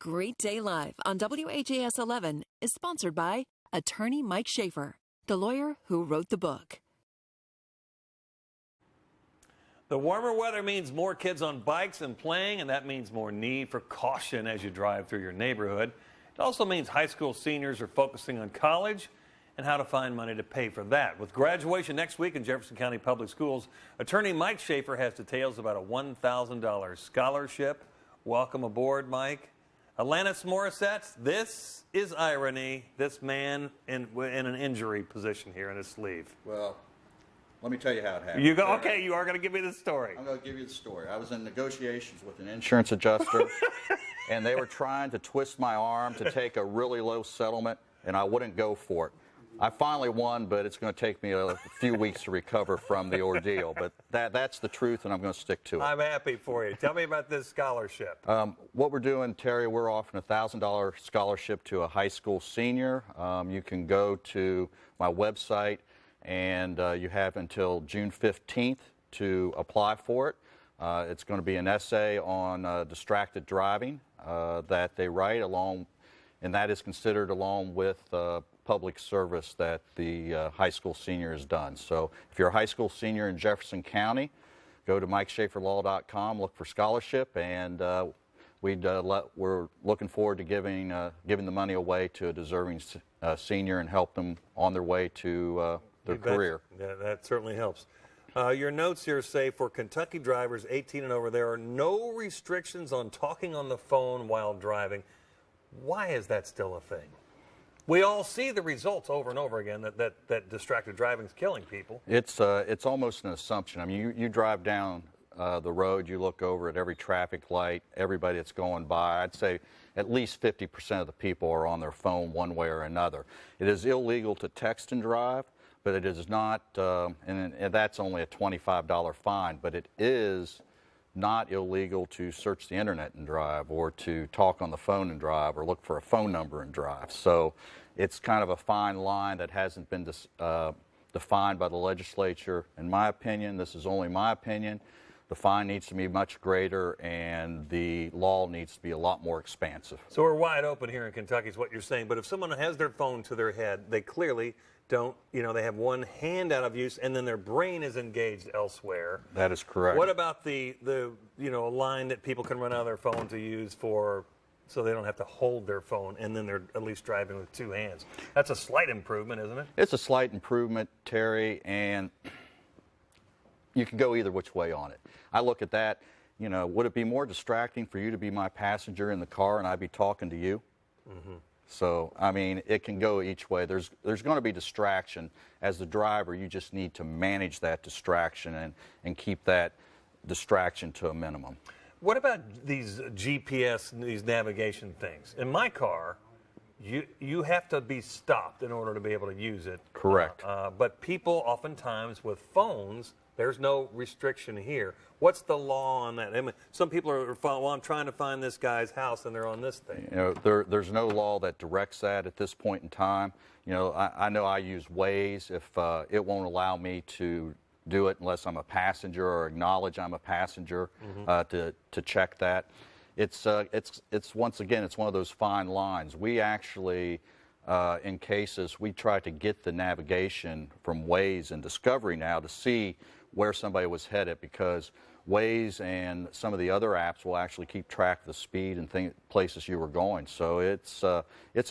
Great Day Live on WHAS 11 is sponsored by attorney Mike Schafer, the lawyer who wrote the book. The warmer weather means more kids on bikes and playing, and that means more need for caution as you drive through your neighborhood. It also means high school seniors are focusing on college and how to find money to pay for that. With graduation next week in Jefferson County Public Schools, attorney Mike Schafer has details about a $1,000 scholarship. Welcome aboard, Mike. Alanis Morissette, this is irony. This man in an injury position here in his sleeve. Well, let me tell you how it happened. You go, okay, you are going to give me the story. I'm going to give you the story. I was in negotiations with an insurance adjuster, and they were trying to twist my arm to take a really low settlement, and I wouldn't go for it. I finally won, but it's going to take me a few weeks to recover from the ordeal. But that's the truth, and I'm going to stick to it. I'm happy for you. Tell me about this scholarship. What we're doing, Terry, we're offering a $1,000 scholarship to a high school senior. You can go to my website, and you have until June 15th to apply for it. It's going to be an essay on distracted driving that they write along, and that is considered along with public service that the high school senior has done. So if you're a high school senior in Jefferson County, go to MikeSchaferLaw.com, look for scholarship, and we're looking forward to giving the money away to a deserving senior and help them on their way to their career. Yeah, that certainly helps. Your notes here say for Kentucky drivers 18 and over, there are no restrictions on talking on the phone while driving. Why is that still a thing? We all see the results over and over again that distracted driving is killing people. It's almost an assumption. I mean, you drive down the road, you look over at every traffic light, everybody that's going by. I'd say at least 50% of the people are on their phone one way or another. It is illegal to text and drive, but it is not, and that's only a $25 fine, but it is not illegal to search the internet and drive, or to talk on the phone and drive, or look for a phone number and drive. So it's kind of a fine line that hasn't been defined by the legislature. In my opinion, this is only my opinion, the fine needs to be much greater and the law needs to be a lot more expansive. So we're wide open here in Kentucky is what you're saying, but if someone has their phone to their head, they clearly don't, they have one hand out of use and then their brain is engaged elsewhere. That is correct. What about the line that people can run out of their phone to use so they don't have to hold their phone and then they're at least driving with two hands? That's a slight improvement, isn't it? It's a slight improvement, Terry, and you can go either which way on it. I look at that, would it be more distracting for you to be my passenger in the car and I'd be talking to you? Mm-hmm. So, I mean, it can go each way. There's going to be distraction. As the driver, you just need to manage that distraction and keep that distraction to a minimum. What about these GPS, these navigation things? In my car, you have to be stopped in order to be able to use it. Correct. But people oftentimes with phones, there's no restriction here. What's the law on that? I mean, some people are, well, I'm trying to find this guy's house, and they're on this thing. There's no law that directs that at this point in time. I know I use Waze. If it won't allow me to do it unless I'm a passenger or acknowledge I'm a passenger, mm-hmm. to check that. It's once again, it's one of those fine lines. We actually, in cases, we try to get the navigation from Waze and Discovery now to see where somebody was headed, because Waze and some of the other apps will actually keep track of the speed and places you were going. So it's a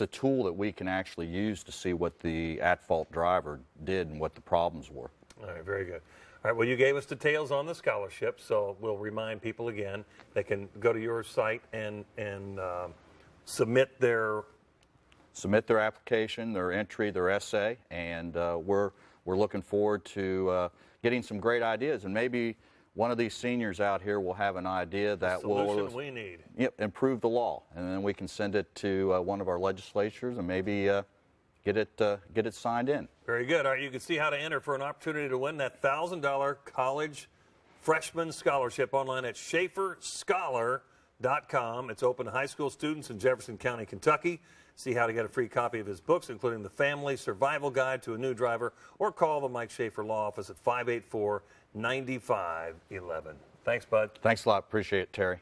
tool that we can actually use to see what the at-fault driver did and what the problems were. All right, very good. All right, well, you gave us details on the scholarship, so we'll remind people again. They can go to your site and submit their application, their entry, their essay, and we're looking forward to getting some great ideas, and maybe one of these seniors out here will have an idea that will we need. Yep, improve the law, and then we can send it to one of our legislatures and maybe get it signed in. Very good. All right, you can see how to enter for an opportunity to win that $1,000 college freshman scholarship online at SchaferScholar.com. It's open to high school students in Jefferson County, Kentucky. See how to get a free copy of his books, including The Family Survival Guide to a New Driver, or call the Mike Schafer Law Office at 584-9511. Thanks, bud. Thanks a lot. Appreciate it, Terry.